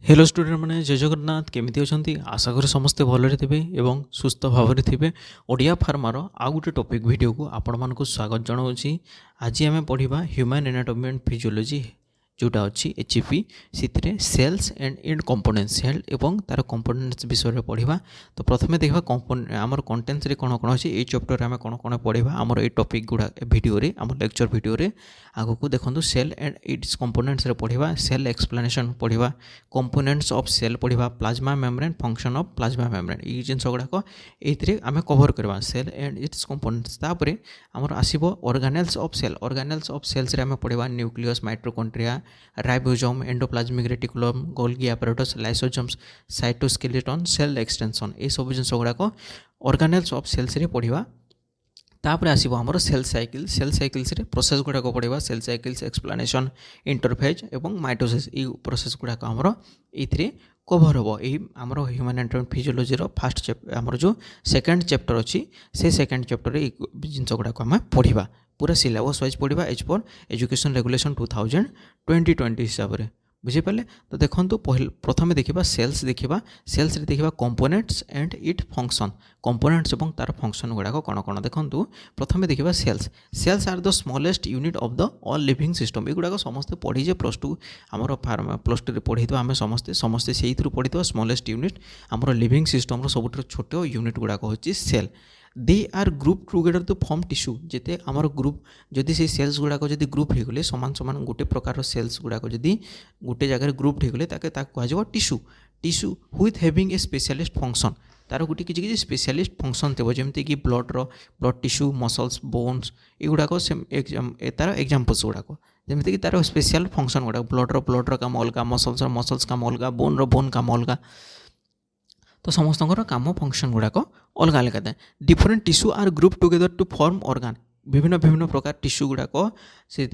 Hello student मैंने जय जगन्नाथ केमिति अछंती आशा करी समस्ते भलरे थिबे एवं सुस्थ भावरे थिबे। ओडिया फार्मार आउ गोटे टॉपिक वीडियो को आपण मानकु स्वागत जनाऊँगी। आज आम पढ़ा ह्यूमन एनाटॉमी एंड फिजियोलॉजी जोटा अच्छी एचईपी से cells and it components cell एवं तार कंपोनेंट्स विषय में पढ़ा। तो प्रथम देखा आमर कंटेंट्स रे कौन कौन अच्छी चैप्टर आम कौन कौन पढ़ा आमर ये टॉपिक गुड़ा वीडियो रे आम लेक्चर वीडियो रे आगु को देखो सेल एंड इट्स कंपोनेंट्स रे पढ़ा सेल एक्सप्लेनेशन पढ़ा कंपोनेंट्स ऑफ सेल पढ़ा plasma membrane function of plasma membrane ये जिन गुड़ाक ये आम कवर करवा सेल एंड इट्स कंपोनेंट्स। तापर आमर आसो ऑर्गेनेल्स ऑफ सेल्स रे आम पढ़ा nucleus mitochondria ribosome endoplasmic reticulum Golgi apparatus lysosomes cytoskeleton cell extension ये सब जिन गुड़ाक ऑर्गेनेल्स ऑफ सेल्स रे पढ़ा। तापर आसो आमर सेल साइकिल्स रे प्रोसेस गुड़ाक पढ़ा सेल साइकिल्स एक्सप्लेनेशन इंटरफेज एवं माइटोसिस ये प्रोसेस गुड़ाक आमर ये कभर हम यही आमर ह्यूमन एनाटॉमी फिजियोलॉजी फास्ट आमर जो सेकेंड चैप्टर अच्छी से सेकेंड चैप्टर जिन गुड़ाक आम पढ़ा पूरा सिलेबस वाइज पढ़ा एज पर एजुकेशन रेगुलेशन 2020 हिसाब से बुझीपारे। तो देखो प्रथम देखा सेल्स देखा components and it function components और तार फंक्शन गुड़ाक कौन कौन देखो प्रथम देखा cells are the smallest unit of the all living system युवाक समस्ते पढ़ीजे प्लस टू आमर प्लस टू पढ़ी आम समस्ते से पढ़ी स्मॉलेस्ट यूनिट आमर लिविंग सिस्टम सब छोट यूनिट गुड़ाक होची cell they are group together to form tissue जिते आमर ग्रुप जदि से सेल्स गुड़ाक जदि ग्रुप हो गले सामान सामान गोटे प्रकार सेल्स गुड़ाक जदि गोटे जगह ग्रुप हो गले कह tissue tissue with having a specialist function तार गोटे किसी स्पेशलिस्ट फंक्शन थे जमीक कि ब्लड टिश्यू मसल्स बोन्स युवाक तार एग्जाम्पल्स गुड़ाक जमीक कि तार स्पेशल फंक्शन गुड़ाक ब्लड्र काम अलग मसल्स काम अलग बोन काम अलग तो समस्त काम फंक्शन गुड़ाक अलग अलग था। Different tissue are group together to form organ विभिन्न विभिन्न प्रकार टिश्यू गुड़ाक से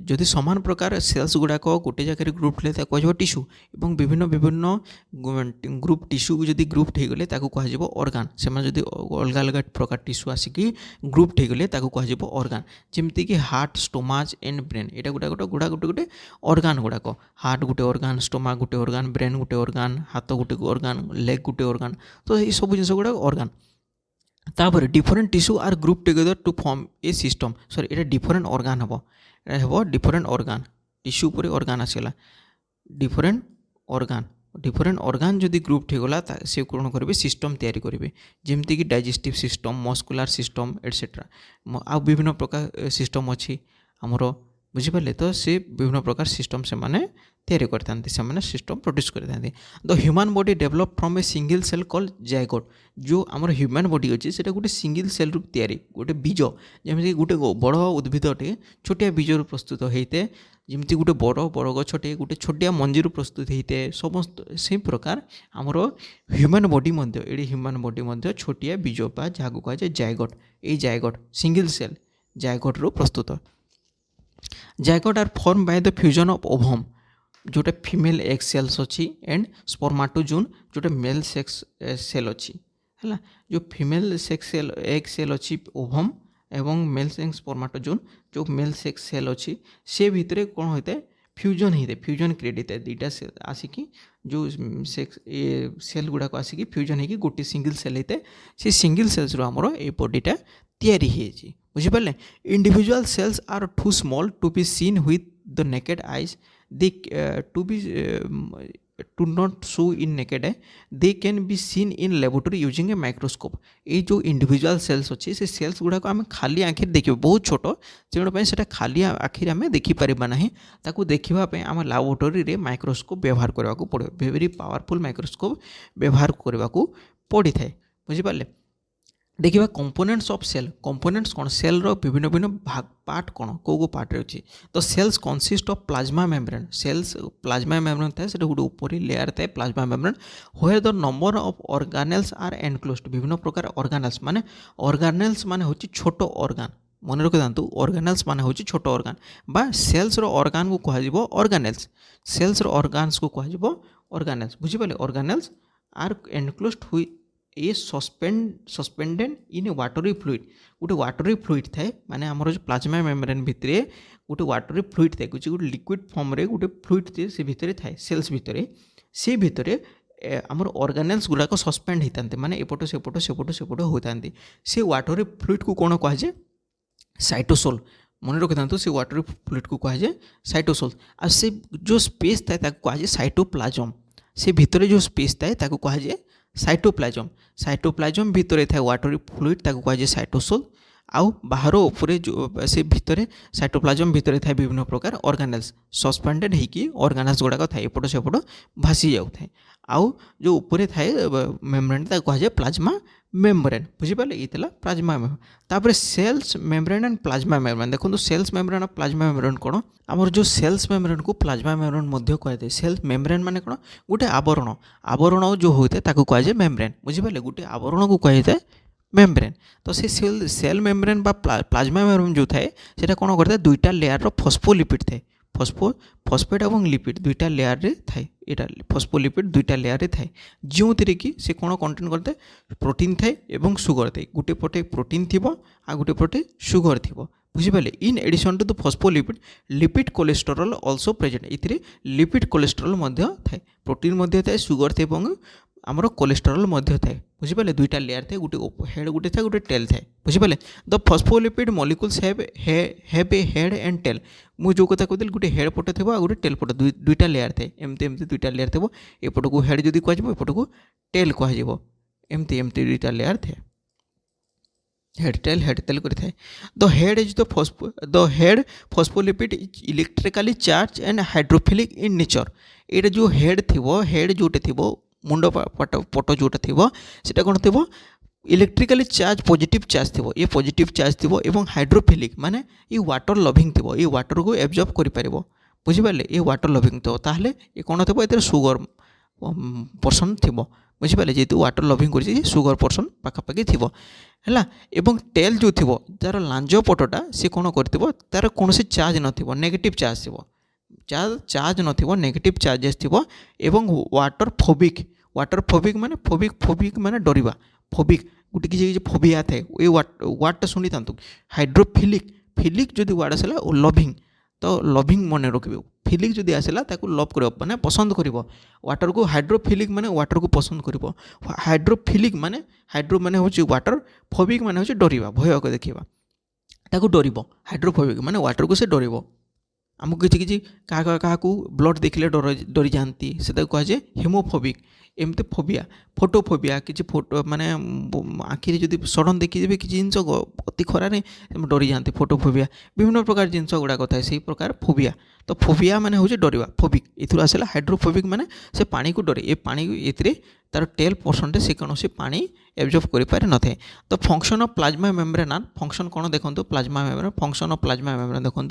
जदि सामान प्रकार सेल्स गुड़ाक गोटे जगह ग्रुप ले कह टिश्यू और विभिन्न विभिन्न ग्रुप टिश्यू जदि ग्रुप हो गले कह ऑर्गन से जदि अलग अलग प्रकार टिश्यू आसिकी ग्रुप हो गले कह ऑर्गन जमीक कि हार्ट स्टोमाच एंड ब्रेन यहाँ गोटे गोटे गोटे गोटे ऑर्गन गुड़ाक हार्ट गोटे ऑर्गन स्टोमाक गोटे ऑर्गन ब्रेन गोटे ऑर्गन हाथ गोटे ऑर्गन लेग गोटे ऑर्गन तो ये सब जिन गुड़ाक ऑर्गन। तापर different tissue are group together to form a system sorry ये डिफरेंट ऑर्गन हम डिफरेंट ऑर्गन टिश्यू पर ऑर्गन आसला डिफरेंट ऑर्गन जदि ग्रुप होगला से कौन करेंगे सिस्टम तैयारी करेंगे जमीक कि digestive system muscular system et cetera आ विभिन्न प्रकार सिस्टम अच्छी आमर बुझीपारे। तो से विभिन्न प्रकार सिस्टम से माने तैयारी करते से सिस्टम प्रोड्यूस करते। The human body develop from a single cell called zygote जो आमर ह्यूमन बॉडी अच्छी से गोटे सिंगल सेल रु तैयारी गोटे बीज जमी गोटे बड़ उद्भिदटे छोटिया बीज प्रस्तुत होते हैं जमी गोटे बड़ बड़ गछटे गोटे छोटिया मंजी प्रस्तुत होते हैं समस्त से प्रकार आमर ह्यूमन बॉडी ये ह्यूमन बॉडी छोटिया बीज जहाँ को कहुए जायगोट ये जायगोट सिंगल सेल जायगोट रु प्रस्तुत zygote are form by the fusion of ovum जोटा फीमेल एग सेल्स अच्छी एंड स्पर्माटोजोन जोटा मेल सेक्स सेल अच्छी है जो female sex cell egg cell अच्छी ओवम एवं मेल सेक्स स्पर्माटोजोन जो मेल सेक्स सेल अच्छी से भितर कौन होता है फ्यूजन होता है फ्यूजन क्रिएट होता है दुईटा सेल आसिकी जो सेक्स सेल गुड़ाक आसिकी फ्यूजन होगी गोटे सिंगल सेल होता है से सिंगल सेल्स आमर ये बॉडीटा तैयारी है बुझीपारे। Individual cells are too small to be seen with the naked eyes they too not show in naked eye they can be seen in laboratory using a microscope ये जो इंडिविजुअल सेल्स अच्छी से सेल्स गुड़ाक आम खाली आँखि देखिए बहुत छोट तेणुपाई से खाली आखिरी आम देखिपर ना ताकू देखापी आम लैबोरेटरी माइक्रोस्कोप व्यवहार करने को पड़े वेरी पावरफुल माइक्रोस्कोप व्यवहार करने को पड़ी था बुझीपारे। देखिए कंपोनेंट्स ऑफ सेल कंपोनेंट्स कौन सेल रो विभिन्न विभिन्न भाग पार्ट कौन को पार्ट अच्छी तो cells consist of plasma membrane cells plasma membrane था से गोटे ऊपर लेयर था plasma membrane where the number of organelles are enclosed विभिन्न प्रकार ऑर्गेनेल्स माने होची छोट ऑर्गन मन रखिथा ऑर्गेनेल्स माने होची छोट ऑर्गन बा सेल्स रो ऑर्गन को कह ऑर्गेनेल्स सेल्स रो ऑर्गन्स को कह ऑर्गेनेल्स बुझीपारे। ऑर्गेनेल्स आर एनक्लोज्ड हुई ये suspended in A watery fluid गोटे वाटरी फ्लुइड थाए माने आमर जो प्लाज्मा मेम्ब्रेन भितर गोटे वाटरी फ्लुइड थाए गोटे लिक्विड फॉर्म रे गोटे फ्लुइड से भितर थाए सेल्स भितर से भितर आमर ऑर्गेनेल्स गुड़ाक सस्पेंड होता माने एपट सेपट सेपट सेपट होता से वाटर फ्लुइड को कौन कहुए साइटोसोल मन रखी था से वाटर फ्लुइड को कहुए साइटोसोल आ से जो स्पेस थाए कहुए साइटोप्लाज्म से भितर जो स्पेस थाए कहुए साइटोप्लाज्म साइटोप्लाज्म भितर थाए वाटर फ्लुइड कहुए साइटोसोल आउ बाहर उपरे जो से भितर साइटोप्लाज्म भितर थाए विभिन्न प्रकार ऑर्गेनेल्स सस्पेंडेड होगी ऑर्गेनेल्स गुड़ाक थाए एपट सेपट भासी जाऊ थाए आउ जो उपरे थाए मेम्ब्रेन कहुए प्लाज्मा मेम्ब्रेन बुझिपारे ये प्लाज्मा मेम्ब्रेन तापर cells membrane and plasma membrane देखो सेल्स मेम्ब्रेन और प्लाज्मा मेम्ब्रेन कौन आमर जो सेल्स मेम्ब्रेन को प्लाज्मा मेम्ब्रेन मध्य कहुए सेल्स मेम्ब्रेन माने कौन गोटे आवरण आवरण जो होता है कहुए मेम्ब्रेन बुझिपारे गोटे आवरण को कहुए मेम्ब्रेन तो से सेल मेम्ब्रेन बा प्लाज्मा मेम्ब्रेन जो थाए सेटा कौन करता है दुईटा लेयर फस्फोलिपिड थाए फस्फेट और लिपिड दुईटा लेयर रे थाए यहाँ फस्फोलिपिड दुईटा लेयर रे थाए जो थी कि से कौन कंटेन करते प्रोटीन थाए एवं सुगर थाए गोटे पटे प्रोटीन थी आ गोटे पटे सुगर थी बुझिपारे in addition to the phospholipid lipid cholesterol also present ये लिपिड कोलेस्टेरोल थाए प्रोटीन थाए सुगर थाए आमर कोलेस्टेरोल थाए बुझिपारे दुईटा लेयर थाए गोटे हेड गोटे थाए गोटे टेल थाए बुझिपारे the phospholipid molecules have a head and tail मु जो कथा कहते गोटे हेड पटे थे गोटे टेल पटे दुईटा लेयर थाए एमती एमती दुईटा लेयर थे एपट को हेड जदि कह एपट को टेल कह एमती एमती दुईटा लेयर थे हेड टेल कर थाए the head is the head phospholipid is electrically charge and hydrophilic in nature ये जो हेड थी हेड जोटे थी मुंड पट जोटा थी से कौन थी इलेक्ट्रिकली चार्ज पॉजिटिव चार्ज थी ये पॉजिटिव चार्ज थी एवं हाइड्रोफिलिक माने ये वाटर लविंग थी ये वाटर को एब्जॉर्ब कर बुझिपारे ये वाटर लविंग थो ताहले ये कौन थी ये सुगर पर्सन थी बुझिपारे जेहेतु वाटर लविंग कर सुगर पर्सन पाखापाखि थी है एवं टेल जो थी तार लांज पटटा सी कौन कर तार कौन चार्ज न नेगेटिव चार्ज थी चार्ज न नेगेटिव चार्जेस थी एवं वाटर फोबिक माने डरिबा फोबिक गोटे किसी फोबिया थाए ये वार्डटा शुणी था हाइड्रोफिलिक फिलिक जो वार्ड आसला लविंग तो लविंग मन रखिए फिलिक जदि आसला लव कर माने पसंद कर वाटर को हाइड्रोफिलिक माने वाटर को पसंद कर हाइड्रोफिलिक माने हाइड्रो माने हूँ वाटर फोबिक माने हूँ डरिबा भय को देखा ताको डरिबो हाइड्रोफोबिक माने वाटर को से डरिबो आमको किसी किसी क्या ब्लड देखले डरी जाती से कहुए हेमोफोबिक एमती फोबिया फोटोफोबिया किसी फोटो माने आखिरी जदि सडन देखिए किसी जिन अति खरारे डरी जाती फोटोफोबिया विभिन्न प्रकार जिन गुड़ाक था से प्रकार फोबिया तो फोबिया माने हूँ डरिबा फोबिक इथुर आसला हाइड्रोफोबिक माने से पानी को डरे ये पानी ये तार टेल पोर्सन से कौन से पानी एब्जॉर्ब कर पारे न थे तो function of plasma membrane function कौन देखो plasma membrane function of plasma membrane देखो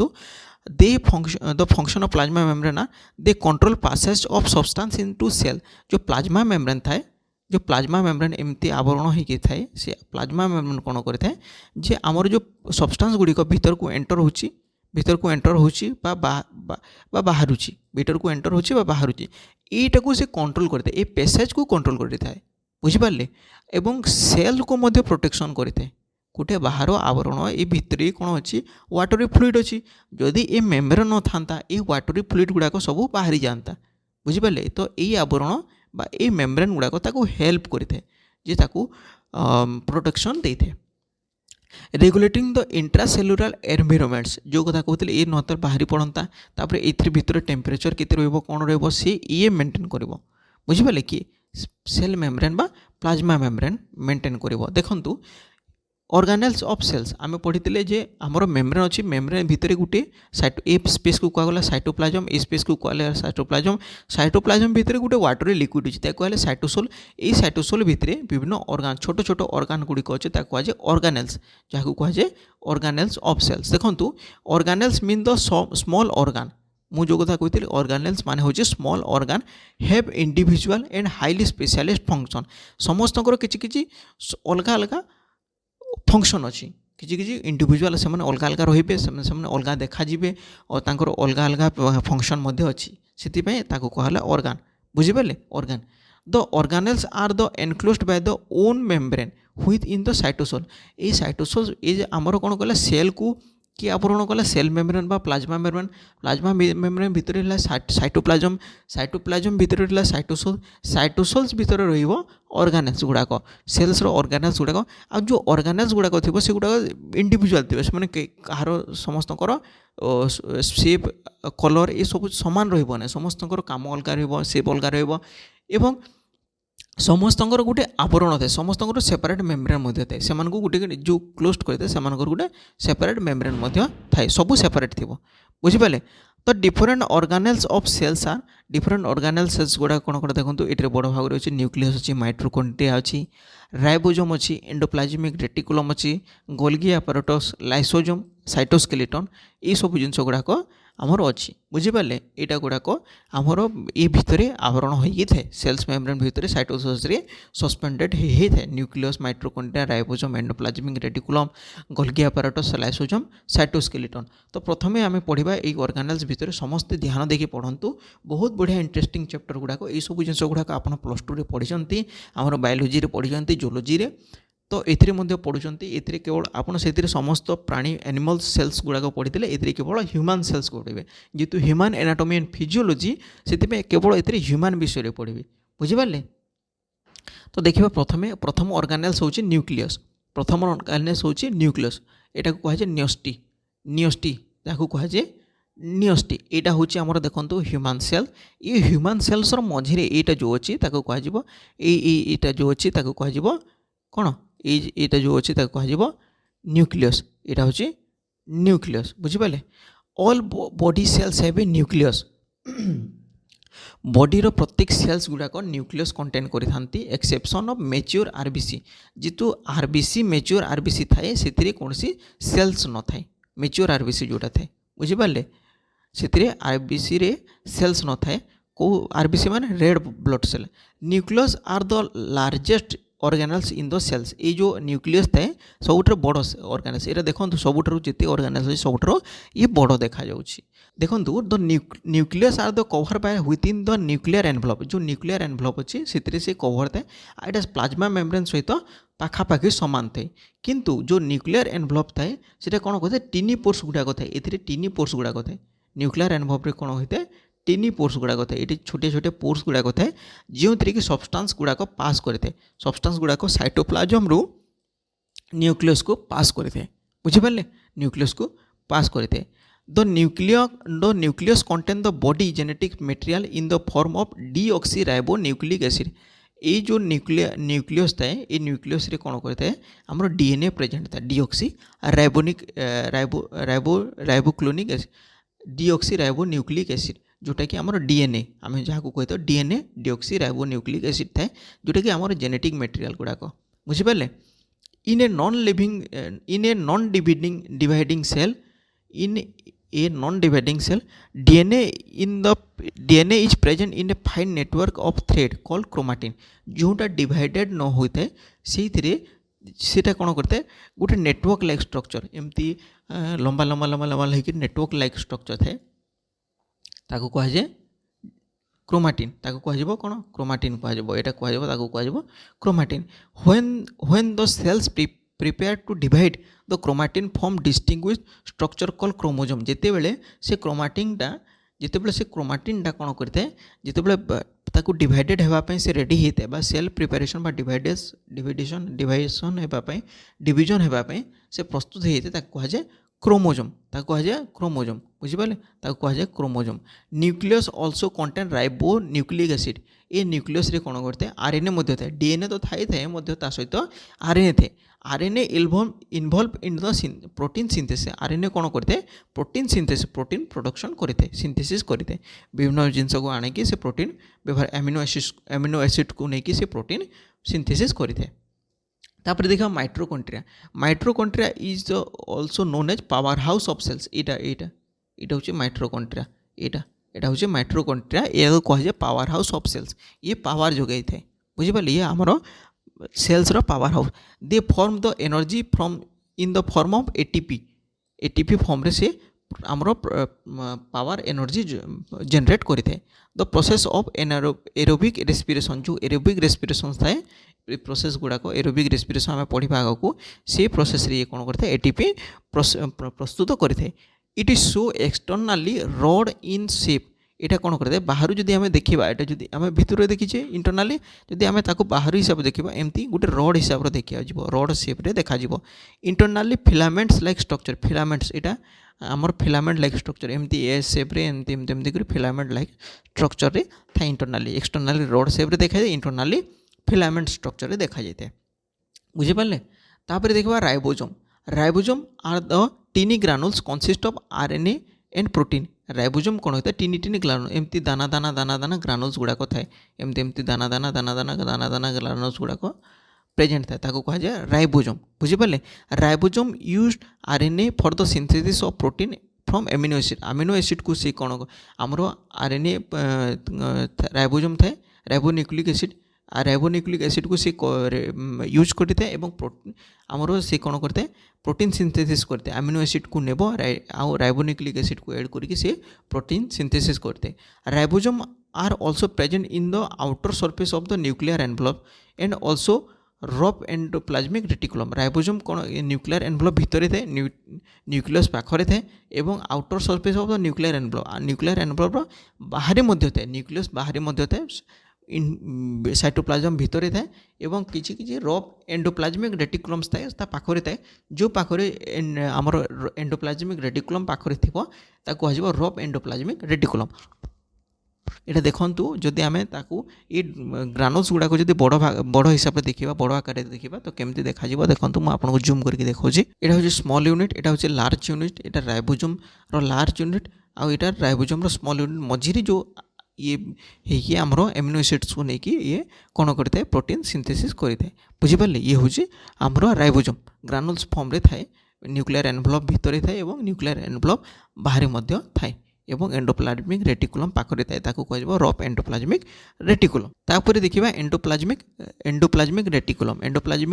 the function of plasma membrane they control passage of substance into cell जो प्लाज्मा मेम्ब्रेन थाए जो प्लाज्मा मेम्ब्रेन एमती आवरण होकर थाए से प्लाज्मा मेम्ब्रेन कौन करे जे आमर जो सब्सटेंस गुड़िक भीतर को एंटर होची भीतर को एंटर होची बाहरुची भीतर को एंटर होची बाहर यीटा को से कंट्रोल करते ये पैसेज को कंट्रोल करता है बुझिपारे एवं सेल को मध्य प्रोटेक्शन करते गोटे बाहर आवरण ये भितर कौन अच्छी वाटरी फ्लुइड अच्छी जदि ये मेम्ब्रेन न था ये वाटरी फ्लुइड गुड़ाक सब बाहरी जाता बुझिपारे तो ये आवरण बा ये मेम्ब्रेन गुड़ाक ताको हेल्प करते जे ताको प्रोटेक्शन देते रेगुलेटिंग द इंट्रासेलुलर एनवायरनमेंट्स जो कथा कहते ये नतर बाहरी पड़ता तापर ये भितर टेम्परेचर केते रहबो कौन रहबो सी ये मेंटेन करिवो बुझिपारे कि सेल मेम्ब्रेन बा प्लाज्मा मेम्ब्रेन मेंटेन करिवो देखंतु ऑर्गेनेल्स ऑफ सेल्स आम पढ़ी जे आमर मेम्ब्रेन अच्छी मेम्ब्रेन भितर गोटे ए स्पेस को कहला साइटोप्लाज्म ए स्पेस को कहला साइटोप्लाज्म भितर गोटे वाटर लिक्विड अच्छी कहले साइटोसोल ये साइटोसोल भितर विभिन्न ऑर्गान छोट छोट ऑर्गान गुड़िक अच्छे कहुए ऑर्गेनेल्स जहाँ कहुए ऑर्गेनेल्स ऑफ सेल्स देखो organelles mean the small organ मु जो कथा कहती ऑर्गेनेल्स माने होचे small organ have individual and highly specialist function समस्त किसी किसी अलग अलग फंक्शन अच्छी किसी किसी इंडिविजुअल से अलग अलग रे से अलग देखाजे और तांकर अलग अलग फंक्शन अच्छी से कहला ऑर्गान बुझिपारे organ the organelles are the enclosed by the own membrane with in the cytosol ये साइटोसोल ये आमर कौन कहला सेल को कि आवरण कला सेल मेम्ब्रेन बा प्लाज्मा मेम्ब्रेन। प्लाज्मा मेम्ब्रेन भितर है साइटोप्लाज्म। साइटोप्लाज्म भितर है साइटोसोल। साइटोसोल्स भितर रहिबो ऑर्गेनेल्स गुड़ाक, सेल्स रो ऑर्गेनेल्स गुड़ाक। आ जो ऑर्गेनेल्स गुड़ाक थी से गुड़ाक इंडिविजुअल थे, से कहार समस्तकर शेप कलर ये सब सामान रहिबो ना, समस्तकर काम अलग रहिबो, शेप अलग रहिबो एवं समस्तଙ୍କର गोटे आवरण थाए, समस्तଙ୍କର सेपरेट मेम्ब्रेन मध्य थाए, से गोटे जो क्लोज करते से गोटे सेपरेट मेम्ब्रेन मध्य थाए, सब सेपरेट थी। बुझिपारे? तो different organelles of cells are different organelle cells गुड़ा कौन कौन देखो ये बड़ भाग अच्छी न्यूक्लियस अच्छी, माइटोकॉन्ड्रिया अच्छी, राइबोसोम अच्छी, एंडोप्लाज्मिक रेटिकुलम अच्छी, गोल्गी apparatus, लाइसोसोम, साइटोस्केलेटन, ये सब जिनस गुड़ाक आमर अच्छी। बुझिपारे? यहाँ गुड़ाक आमर ये भितर आवरण होई थाए, सेल्स मेम्ब्रेन भितर साइटोसिस रे सस्पेंडेड होई थाए nucleus, mitochondria, ribosome, endoplasmic reticulum, Golgi apparatus, lysosome, cytoskeleton. तो प्रथमे आम पढ़ा ये ऑर्गेनेल्स भितर, समस्ते ध्यान देके पढ़ंतु, बहुत बढ़िया इंटरेस्टिंग चैप्टर गुड़ाक ये सब जिनस गुड़ाक आप +2 रे पढ़ी, आमर बायोलोजी रे पढ़ी, जोलोजी रे, तो एथिरे मध्य पढ़ुचंती। एथिरे केवल आपन सेथिरे समस्त प्राणी एनिमल सेल्स गुड़ाक पढ़ीते, एथिरे केवल ह्यूमन सेल्स पढ़े, जेहेतु ह्यूमन एनाटॉमी एंड फिजियोलॉजी से केवल एथिरे ह्यूमन विषय पढ़े। बुझिपारे? तो देखिए प्रथम ऑर्गेनेल्स होची न्यूक्लियस। प्रथम ऑर्गेनेल्स होची न्यूक्लियस, एटा को कहा जाय न्यूस्टी। न्यूस्टी ताकू कहा जाय न्यूस्टी। एटा होची हमर देखंतु ह्यूमन सेल। ये ह्यूमन सेल्स रो मझिरे एटा जो अछि ताकू कहा जिवो, एटा जो अछि ताकू कहा जिवो कोन, एटा जो अच्छी कह न्यूक्लियस। यहाँ हूँ न्यूक्लियस। बुझिपारे? All body cells have a nucleus. Body रो प्रत्येक सेल्स गुड़ाक न्यूक्लियस कंटेन करि थांती, एक्सेप्शन ऑफ मैच्योर आरबीसी। जेतु आरबीसी मैच्योर आरबीसी थाए से कौनसी सेल्स न थाए, मैच्योर आरबीसी जोटा थाए। बुझिपारे? से आरबीसी रे सेल्स न थाए। को आरबीसी माने red blood cell. Nucleus are the largest organelles in the cells. ये जो न्यूक्लियस थाए सबुठार बड़ ऑर्गेनेल्स। ये देखो सबुठार जिते ऑर्गेनेल्स अच्छे सबुठार ये बड़ देखा जाउछि। देखो the nucleus are the cover by with in the nuclear envelope. जो न्यूक्लियर एनवलप अच्छी से कवर थाए, एटा प्लाज्मा मेम्ब्रेन सहित पाखापाखि सामान थाए। किंतु जो न्यूक्लियर एनवलप थाए सेटा कौन कहते टिनी पोर्स गुड़ाक थाए, ये टिनी पोर्स गुड़ाक थाए। न्यूक्लियर एनवलप कौन होता है टिनी पोर्स गुड़ाक थाए, ये छोटे छोटे पोर्स गुड़ाक थाए जो थी कि सब्सटेंस गुड़ाक पास करते, सब्सटेंस गुड़ाक साइटोप्लाज्म रु न्यूक्लियस को पास करते। बुझिपारे? न्यूक्लियस को पास करते। The nucleus contain the body genetic material in the form of deoxy ribo nucleic acid. ये जो न्यूक्लियस थाए ये न्यूक्लियस रे कौन करता है आमर डीएनए प्रेजेंट था, deoxyribonucleic acid, deoxyribonucleic acid जोटा कि आमर डीएनए आम जहाँ को कहते DNA deoxyribonucleic acid थाए जोटा कि आमर जेनेटिक मटेरियल गुड़ाक। बुझिपारे? In a non dividing cell DNA is present in a fine network of thread called chromatin. जोटा डिवाइडेड न होता है से कौन करता है गोटे नेटवर्क लाइक स्ट्रक्चर, एमती लंबा लंबा लंबा लंबा लेकिन नेटवर्क लाइक स्ट्रक्चर थाए ताकू कह जाए क्रोमाटिन। ताकू कह कौन क्रोमाटिन कह chromatin. When the cells prepare to divide the chromatin form distinguish structure call chromosome. जितेबले से क्रोमाटिन कौन करता है जितेबले ताकू डिवाइडेड होगापी से रेडी होता है, सेल प्रिपेरेसन डिविजन होगापी से प्रस्तुत होता है कह जाए क्रोमोजोम। क्रोमोजोम। बुझिपारे? कह जाए chromosome. Nucleus also contain ribo nucleic acid. ये न्यूक्लियस रे कौन करते हैं आरएनए मध्य थाए, डीएनए तो थाए मध्य सहित आरएनए थे। RNA involve in the protein synthesis. RNA कौन करते हैं प्रोटीन सिंथेसिस, प्रोटीन प्रोडक्शन करते, सिंथेसिस करते, विभिन्न जिनस को आनिकी से प्रोटीन व्यवहार एमिनो एसिड को लेकिन से प्रोटीन सिंथेसिस करते। तापर देखा mitochondria. Mitochondria is also known as power house of cells. यहाँ हूँ माइटोकॉन्ड्रिया, यहाँ हूँ माइटोकॉन्ड्रिया, ये कह जाए पावर हाउस ऑफ सेल्स। ये पावर जोगाई थाए। बुझिपारे? ये आमर सेल्स रो power house. They form the energy from in the form of ATP. ATP form रे से आमर पावर एनर्जी जनरेट करें। The process of aerobic respiration जो एरोबिक रेस्पिरेशन थाए प्रोसेस गुड़ाक एरोबिक रेस्पिरेशन आम पढ़ा आग को से प्रोसेस ये कौन करते एटीपी प्रस्तुत करें। It is so externally rod in shape यहाँ कौन करते बाहर जदि आम देखा यहाँ जब आम भितर देखीचे इंटरनाली जदि आम ताको बाहर हिसाब से देखा एमती गोटे रड हिसाब से देखा रड सेप्रे देखा। इंटरनाली फिलामेंट्स लाइक स्ट्रक्चर फिलामेंट्स यहाँ आमर फिलामेंट लाइक स्ट्रक्चर एमती ए सेप्रे एमती एमती एमती कर फिलामेंट लाइक स्ट्रक्चर था। इंटरनाली एक्सटर्नाली रड सेप्रे देखा जाए इंटरनाली फिलामेंट स्ट्रक्चर देखा जाए बुझीपारे। तापर देखा ribosome ribosome are the tiny granules consist of RNA and protein. Ribosome कौन होता है टीनी टीनी ग्रानुल एमती दाना दाना दाना दाना ग्रानुल्स गुड़ाक थाए एमती एमती दाना दाना दाना दाना दाना दाना ग्रानुल्स गुड़ाक प्रेजेंट थाए ताको कहा जाए राइबोसोम बुझीपारे। Ribosome use RNA for the synthesis of protein from amino acid को सी कौन आमर आरएनए राइबोसोम थाए राइबोन्यूक्लिक एसिड राइबोन्यूक्लिक एसिड को सी यूज करते आमर सी कौन करते प्रोटीन सिंथेसिस करते अमीनो एसिड को नेब आउ राइबोन्यूक्लिक एसिड को ऐड करके सी प्रोटीन सिंथेसिस करते। Ribosome are also present in the outer surface of the nuclear envelope and also rough endoplasmic reticulum. Ribosome कौन न्यूक्लियर एनवलप भितर थाए न्यूक्लियस पाखरे थाए एवं outer surface of the nuclear envelope बाहर मध्य थाए न्यूक्लियस बाहर मध्य थाए साइटोप्लाज्म भितर थाए एवं किसी किसी रफ एंडोप्लाज्मिक रेटिकुलम्स थाए पाखरे थाए जो पाखरे आमर एंडोप्लाज्मिक रेटिकुलम पाखरे थिबो ताको कहजिबो रफ एंडोप्लाज्मिक रेटिकुलम। यहाँ देखु जदि आम ये ग्रानुल्स गुड़ाक जब बड़ हिसाब से देखा बड़ आकार देखा तो केमती देखा देखो मुझे आपको जूम करके देखा यहाँ हूँ स्मॉल यूनिट यहाँ हूँ लार्ज यूनिट यहाँ राइबोसोम लार्ज यूनिट आउ यहाँ राइबोसोम स्मॉल यूनिट मझिरे जो ये आमर एमिनो एसिड्स को लेकिन ये कौन करता है प्रोटीन सिंथेसिस करता है बुझीपारे। ये हूँ आमर राइबोसोम ग्रानुल्स फॉर्म रे थाए न्यूक्लियर एनवलप भितर थाए एवं न्यूक्लियर एनवलप बाहर मध्य थाए एवं एंडोप्लाज्मिक रेटिकुलम पाखरे थाए ताको कहजिबो रफ एंडोप्लाज्मिक रेटिकुलम। तापर देखिबा एंडोप्लाज्मिक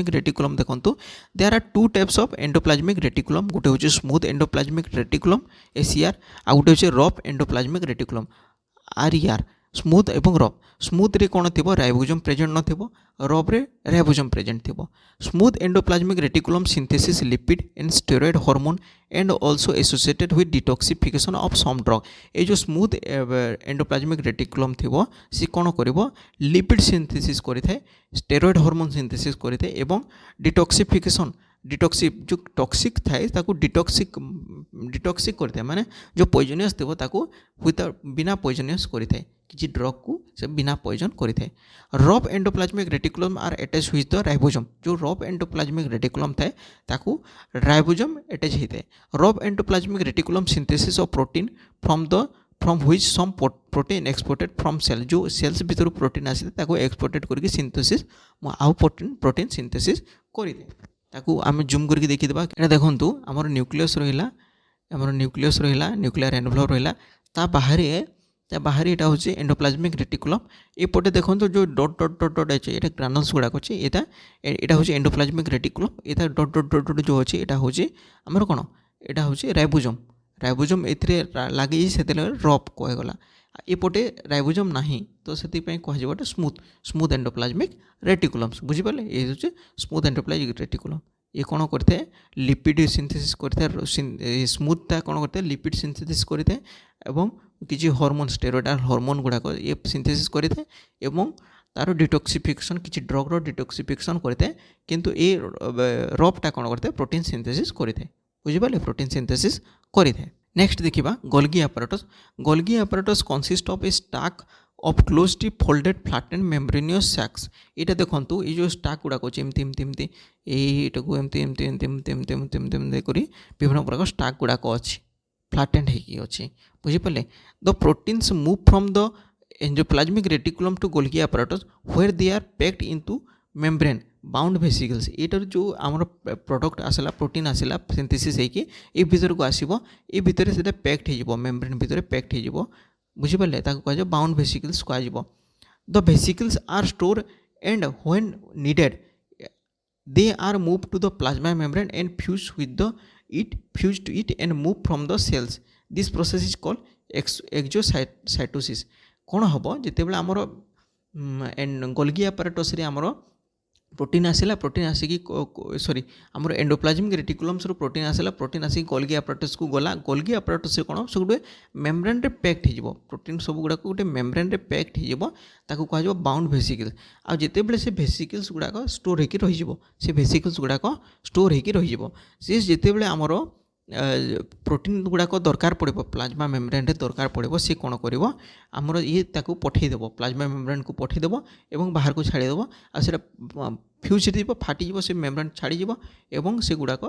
रेटिकुलम देखंतु there are two types of endoplasmic reticulum गोटे होचे स्मूथ एंडोप्लाज्मिक रेटिकुलम एसीआर आ गोटे होचे rough endoplasmic reticulum RER. Smooth एवं रफ स्मूथ रे कौन थी राइबोसोम प्रेजेंट न रफ रे राइबोसोम प्रेजेंट थी। Smooth endoplasmic reticulum synthesis lipid and steroid hormone and also associated with detoxification of some drug. ये जो स्मूथ एंडोप्लाज्मिक रेटिकुलम थी सी कौन कर लिपिड सिंथेसिस करें स्टेरॉयड हार्मोन सिंथेसिस करें एवं डिटॉक्सिफिकेशन जो टॉक्सिक थाए ताको डिटॉक्सिक करते हैं माने जो पॉइजनियस थी ताको बिना पॉइजनियस करें किसी ड्रग को से बिना पॉइजन करें। Rough endoplasmic reticulum are attach with the ribosome जो रफ एंडोप्लाज्मिक रेटिकुलम थाए ताको राइबोसोम अटैच होता है। Rough endoplasmic reticulum synthesis of protein from which some protein exported from cell जो सेल्स भीतर प्रोटीन आसी ताको एक्सपोर्टेड करके सिंथेसिस आउ प्रोटीन सिंथेसिस करें ताकू आम जूम करके देखीदेबा। एटा देखंतु आमर न्यूक्लियस रहिला न्यूक्लियर एनवलप रहिला ता बाहर यहाँ हूँ एंडोप्लाज्मिक रेटिकुलम एपटे देखो जो डॉट डॉट डॉट डॉट अच्छे यहाँ ग्रानुल्स गुड़ाक अच्छे यहाँ हूँ एंडोप्लाज्मिक रेटिकुलम यहाँ डॉट डॉट डॉट डॉट जो अच्छे यहाँ हूँ आमर कौन यहाँ हूँ राइबोसोम ए लगे से रफ कहगला एपटे राइबोसोम नहीं तो से कह स्मूथ एंडोप्लाज्मिक रेटिकुलम्स बुझीपारे। ये हूँ स्मूथ एंडोप्लाज्मिक रेटिकुलम ये कौन करते हैं लिपिड सिंथेसिस करते हैं स्मूथटा कौन करते हैं लिपिड सिंथेसिस करते हैं एवं किसी हार्मोन स्टेरॉयडल हार्मोन गुड़ाक ये सिंथेसिस करते हैं एवं तार डिटॉक्सिफिकेशन किसी ड्रग डिटॉक्सिफिकेशन करते हैं किंतु ये रफटा कौन करते हैं प्रोटीन सिंथेसिस करते हैं बुझीपारे प्रोटीन सिंथेसिस करते हैं। नेक्स्ट देखिबा Golgi apparatus consist of a stack of closely folded flattened membranous sacs. यहाँ देखो ये जो स्टाक गुड़ाक अच्छे एमती यहीटा को एमती विभिन्न प्रकार स्टाक गुड़ाक अच्छी फ्लैटेंड होगी बुझीपारे। The proteins move from the endoplasmic reticulum to Golgi apparatus where they are packed into membrane bound vesicles. यार जो आमर प्रोडक्ट आसला प्रोटीन आसला सिंथेसिस होगी ये भीतर को आसो ये भितर से पैक्ड हो मेम्ब्रेन भितर पैक्ड हो बुझीपारे कह बाउंड वेसिकल्स कह। The vesicles are store and when needed they are move to the plasma membrane and fuse with the it fuse to it and move from the cells. This process is called exocytosis. कौन हम जिते आमर Golgi apparatus रे आमर protein आसला protein आसिकी sorry आमर endoplasmic reticulums रो protein आसला protein आसिक Golgi apparatus को गला गोल्गी apparatus से कौन सब गोटे मेम्ब्रेन रे पैक्ड हो प्रोटीन सब गुड़ा गोटे मेम्ब्रेन रे पैक्ड हो ताकू कह बाउंड वेसिकल्स आ जिते बेले से वेसिकल्स गुड़ाक स्टोर होकर रही से वेसिकल्स गुड़ाक स्टोर होकर रही सी जिते बेले आमर प्रोटीन गुड़ाक दरकार पड़ो प्लाज्मा मेम्ब्रेन रे दरकार पड़ो सी कौन कर आमर ये ताकू पठेदेव प्लाज्मा मेम्ब्रेन को पठेदेव और बाहर को छाड़देव आसा फ्यूज हो फाटीज से मेम्ब्रेन छाड़ीज और से गुड़ाक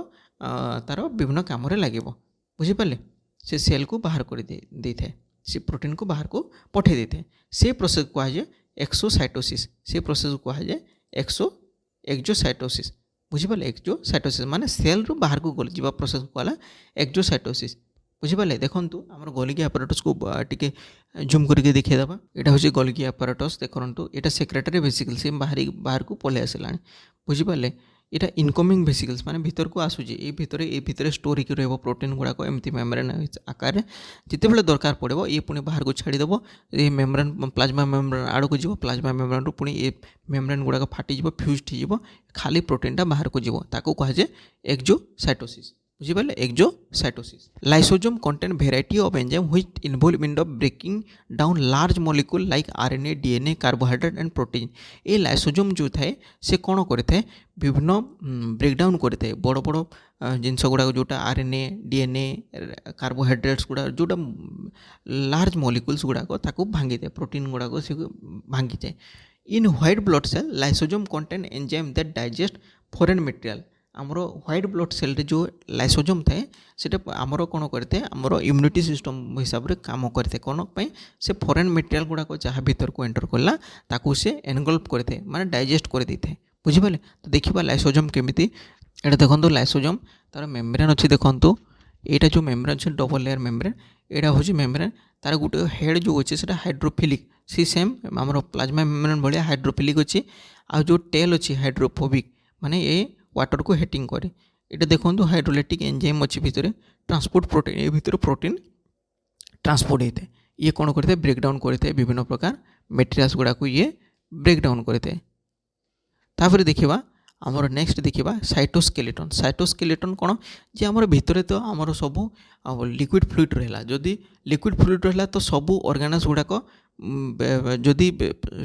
तार विभिन्न कम लगे बुझीपारे से सेल को बाहर कर दे था से प्रोटीन को बाहर को पठे दे था से प्रोसेस कहुए एक्सोसाइटोसिस से प्रोसेस कहुए एक्सोसाइटोसिस बुझीपारे एक्सोसाइटोसिस माने सेल रू बाहर को जा प्रोसेस कहला एक्सोसाइटोसिस बुझीपारे देखूँ आम गोल्गी apparatus को टिके जूम करके देखिएदेवा यहाँ हूँ गोल्गी apparatus देखो यहाँ सेक्रेटरी वेसिकल से बाहर को पलि आसला बुझीपारे यहाँ इनकमिंग वेसिकल्स माने भीतर को आसूची ये भितर स्टोर होकर रही प्रोटीन गुड़ाक एमती मेम्ब्रेन आकार जिते बड़े दरकार पड़ो ये पुणी बाहर को छाड़ीदेव ये मेम्ब्रेन प्लाज्मा मेम्ब्रेन आड़ को जीव प्लाज्मा मेम्ब्रेन रू पुणी ये मेम्ब्रेन गुड़ाक फाटीज फ्यूज्ड हो खाली प्रोटीनटा बाहर को जीव ताकू कहुए एक्सोसाइटोसिस बुझीपारे exocytosis lysosome contain variety of enzyme which involve in the breaking down large molecule like RNA DNA carbohydrate and protein ये लाइसोसोम जो थाए से कौन करे विभिन्न ब्रेकडाउन करे बड़ बड़ जिनस गुड़ाक जोटा आरएनए डीएनए कार्बोहाइड्रेट्स गुड़ा जोटा लार्ज मॉलिक्यूल्स गुड़ाक ताकू भांगी थाए प्रोटीन गुड़ाक से भांगी थाए in white blood cell lysosome contain enzyme that digest foreign material आमर व्हाइट ब्लड सेल रे जो लाइसोसोम थाए सेटा आमर कौन करते आमर इम्यूनिटी सिस्टम हिसाब से काम करते कौन से फॉरेन मटेरियल गुड़ाक जहाँ भीतर को एंटर कला ताकू से एनगल्फ करते माने डाइजेस्ट कर देते बुझीपारे तो देखा लाइसोसोम केमिति एटा देखो लाइसोसोम तार मेम्ब्रेन अच्छी देखो यहाँ जो मेम्ब्रेन अच्छे डबल लेयर मेम्ब्रेन यहाँ हूँ मेम्ब्रेन तार गोटे हेड जो अच्छे से हाइड्रोफिलिक सी सेम आमर प्लाज्मा मेम्ब्रेन भाया हाइड्रोफिलिक अच्छी आ जो टेल अच्छी हाइड्रोफोबिक माने ये वाटर को हेटिंग करे ये देखो हाइड्रोलाइटिक एंजाइम अच्छी भितर ट्रांसपोर्ट प्रोटीन ये भितर प्रोटीन ट्रांसपोर्ट होता है ये कौन करते ब्रेकडाउन करते विभिन्न प्रकार मेटेरियल्स गुड़ा को ये ब्रेकडाउन करते तापर देखा आमर नेक्स्ट देखा साइटोस्केलेटन कौन जे आमर भितर तो आमर सब लिक्विड फ्लुइड रहा जदि लिक्विड फ्लुइड रहा तो सबू ऑर्गेनाइज गुड़ाक जदि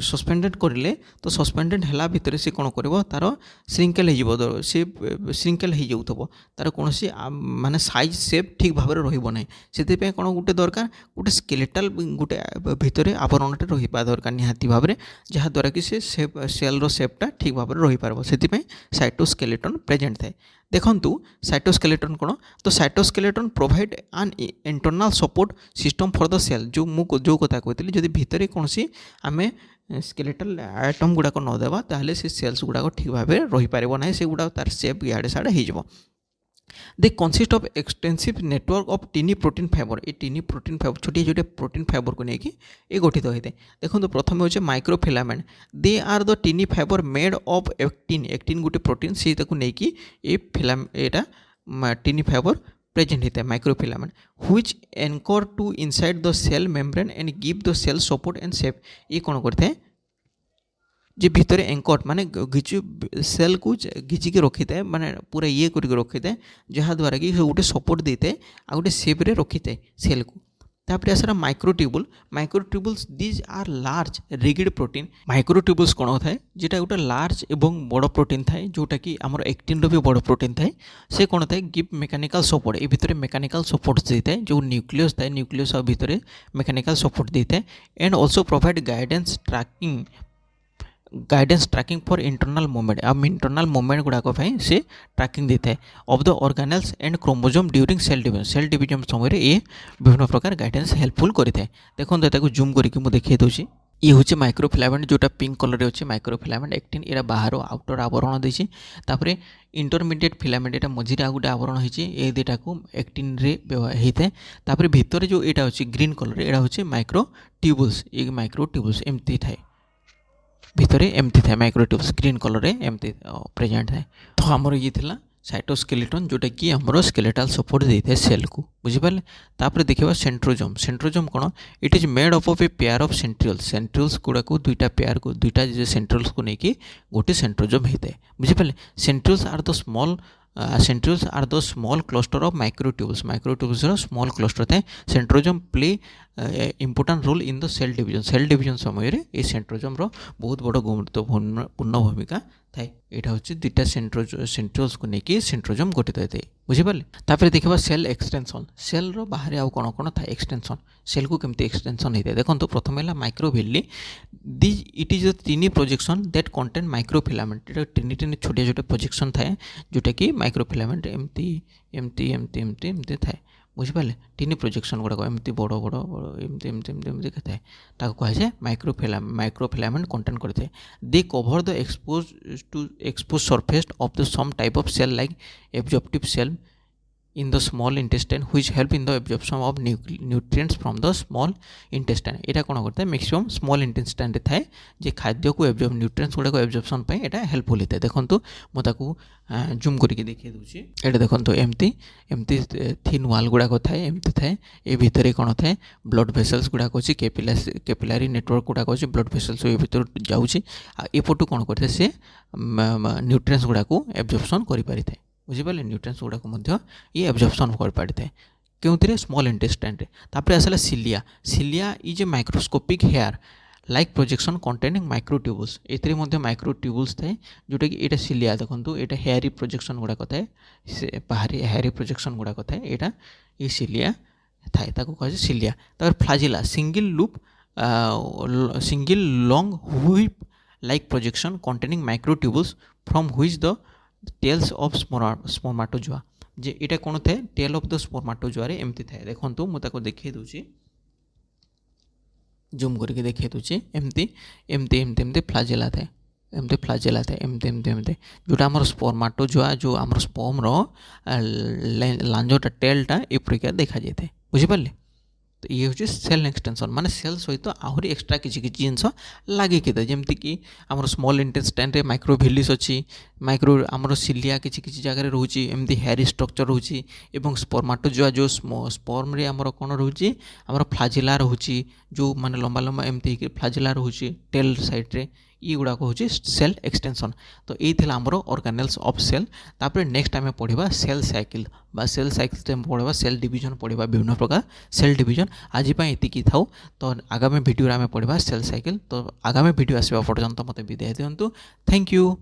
सस्पेंडेड करें तो सस्पेंडेड है भितर से कौन कर तार श्रिंकेल हो सी श्रिंकेल हो जाऊब तार कौन माने साइज सेप ठीक भाव में रही से कौन गोटे दरकार गोटे स्केलेटल गोटे भितर आवरणटे रहा दरकार निहाती भाव में जहाँद्वारा कि से सेल रो सेपटा ठीक भाव में रही पार से साइटोस्केलेटन प्रेजेंट थाए देखंतु साइटोस्केलेटन कौन तो cytoskeleton provide an internal support system for the cell जो कथा कहती जदि भितर कौन सी आम स्केलेटल आइटम गुड़ाक नदेवा ताहले से सेल्स गुड़ाक ठीक भाव में रही पार ना से गुड़ा तार सेप इे साढ़े हो they consist of extensive network of tiny protein fiber ये टीनी प्रोटीन फाइबर छोटे छोटे प्रोटीन फाइबर को लेकिन ये गठित होता है देखो प्रथम हो microfilament they are the tiny fiber made of actin गोटे प्रोटीन से लेकिन ये फिलामेंट टीनी फाइबर प्रेजेंट होता है microfilament which anchor to inside the cell membrane and give the cell support and shape ये कौन करते हैं जे भितर एंकट माने घिचु सेल को घिचिक रखी था माने पूरा ये करके रखी था जहाँद्वारा कि गोटे सपोर्ट देते आ गोटे सेप्रे रखी था सेल को तापर आसरा microtubules these are large rigid protein microtubules कौन होता है जेटा गोटे लार्ज एवं बड़ प्रोटीन थाए जोटा कि आमर एक्टिन भी बड़ प्रोटीन थाए से कौन थाए गिव मेकानिकल सपोर्ट ये भितर मेकानिकल सपोर्ट देता है जो न्यूक्लियस थाए न्यूक्लियस भितर मेकानिकल सपोर्ट देता है and also provide guidance tracking for internal movement अब इंटरनल मूवमेंट गुड़ाक से ट्रैकिंग देता है of the organelles and chromosome during cell division समय ये विभिन्न प्रकार गाइडेंस हेल्पफुल करता है देखो जूम करके मुझे देखिए दूसरी ये हूँ माइक्रोफिलामेंट जोटा पिंक कलर अच्छे माइक्रोफिलामेंट एक्टिन यहाँ बाहर आउटर आवरण देती इंटरमीडिएट फिलामेंट यहाँ मझे आ गए आवरण होती दुटा को एक्टिन होता है भितर जो यहाँ अच्छे ग्रीन कलर यहाँ हूँ माइक्रोट्यूबुल्स ये माइक्रोट्यूबुल्स एमती थाए भितर एमती था माइक्रोट्यूब्स ग्रीन कलर एमती प्रेजेंट है तो आमर ये साइटोस्केलेटन जोटा कि हमरो स्केलेटल सपोर्ट देता है सेल को बुझिपारे। तापर देखिबा सेंट्रोजोम। सेंट्रोजोम कोन, it is made up of a pair of centrioles. Centrioles गुडा को दुईटा पेयर को दुईटा जे सेंट्रियोल्स को नेकी गोटे सेंट्रोजोम हेते बुझिपारे। Centrioles are the small centrioles are the small cluster of microtubules. Microtubules रो स्मॉल क्लस्टर थाए। Centrosome play important role in the cell division. Cell division समय रे ए सेंट्रोजोम रो बहुत बड़ गुरुत्वपूर्ण भूमिका थाए। यहाँ हूँ दुईटा सेंट्रियोल्स को लेकिन सेंट्रोजोम गठित होता है बुझिपारे। तापर देखा सेल एक्सटेंशन। सेल रो बाहर आउ कौन कौन था एक्सटेंशन, सेल को केमती एक्सटेंशन होता है देखो। प्रथम है microvilli. This it is the tiny projection that contain microfilament. ये टिनी टिनी छोटे छोटे प्रोजेक्शन थाए जोटा कि माइक्रोफिलामेंट एमती एमती एमती एमती एमती थाए बुझिपारे। टिनी प्रोजेक्शन गुड़ाक एमती बड़ बड़ एमती एमती एमती एमती थाए ताको कहुए माइक्रोफिलामेंट कंटेन करते हैं। They cover the expose surface of the some type of cell like absorptive cell in the small intestine which help in the absorption of nutrients from the small intestine। एटा कौन करता है maximum small intestine रे थाए जे खाद्य को absorb nutrients गुडा को absorption पे एटा helpful होता है। देखंतु मो ताकू जूम करके देखिए दूची। एटा देखंतु एमती एमती थिन वाल गुडा को थाए एमती थाए। ए भितरे कौन थाए ब्लड भेसल्स गुडा को कैपिलारी नेटवर्क गुडा को ब्लड भेसल्स ए भितर जाउची। आ एपटू कौन करते से न्यूट्रिएंट्स गुडा को एब्जॉर्प्शन करि पारि थाए बुझिपारे। न्यूट्रिएंट्स गुड़ाक ये एब्जॉर्प्शन कर पारि थाए क्योंथिरे स्मॉल इंटेस्टाइन रे। तापर आसला cilia. Cilia is a microscopic hair like projection containing microtubules. एथिरे मध्ये माइक्रोट्यूब्यूल्स थाए जोटा कि एटा सिलिया देखंतु एटा हेयरी प्रोजेक्शन गुड़ाक थाए से बाहरी हेयरी प्रोजेक्शन गुड़ाक थाए एटा ये सिलिया थाए ताको कहे सिलिया। तापर flagella single long whip like projection containing microtubules from which the tails of spermatozoa. जे इटा कौन थे टेल ऑफ द स्पर्माटोजोआ रे एमती थाए देखंतु मु ताको देखै दूची जूम करके देखै दूची। एमती एमती एमती एमती फ्लाजेला थाए एमती फ्लाजेला थाए एमती एमती एमती जोटा हमर स्पर्माटोजोआ जो हमर स्पर्म रो लांजोटा टेलटा ए प्रकार देखा जाए थे बुझिपारे। तो ये हूँ सेल एक्सटेंशन माने सेल सहित आहरी एक्सट्रा किसी किसी जिनस लगे जमती कि आम स्मॉल इंटेस्टाइन रे माइक्रोविलिस अच्छी माइक्रो आमर सिलिया किसी किसी जगह रोचे एमती हेयर स्ट्रक्चर रोचे एवं स्पर्माटोजोआ जो स्पर्म रे आमर कौन रोचे आमर फ्लाजिला रोचे जो माने लंबा लंबा एमती फ्लाजिला रोचे टेल साइड रे ये गुड़ाक हूँ सेल एक्सटेंशन। तो ये आमर ऑर्गेनेल्स ऑफ सेल। तापर नेक्स्ट आम पढ़ा सेल साइकिल बा सेल साइकिल पढ़ा सेल डिवीजन पढ़ा विभिन्न प्रकार सेल डिवीजन। आज एति था तो आगामी वीडियो आम पढ़ा सेल साइकिल। तो आगामी वीडियो आसवा पर्यंत मत विदाय दिंतु। Thank you.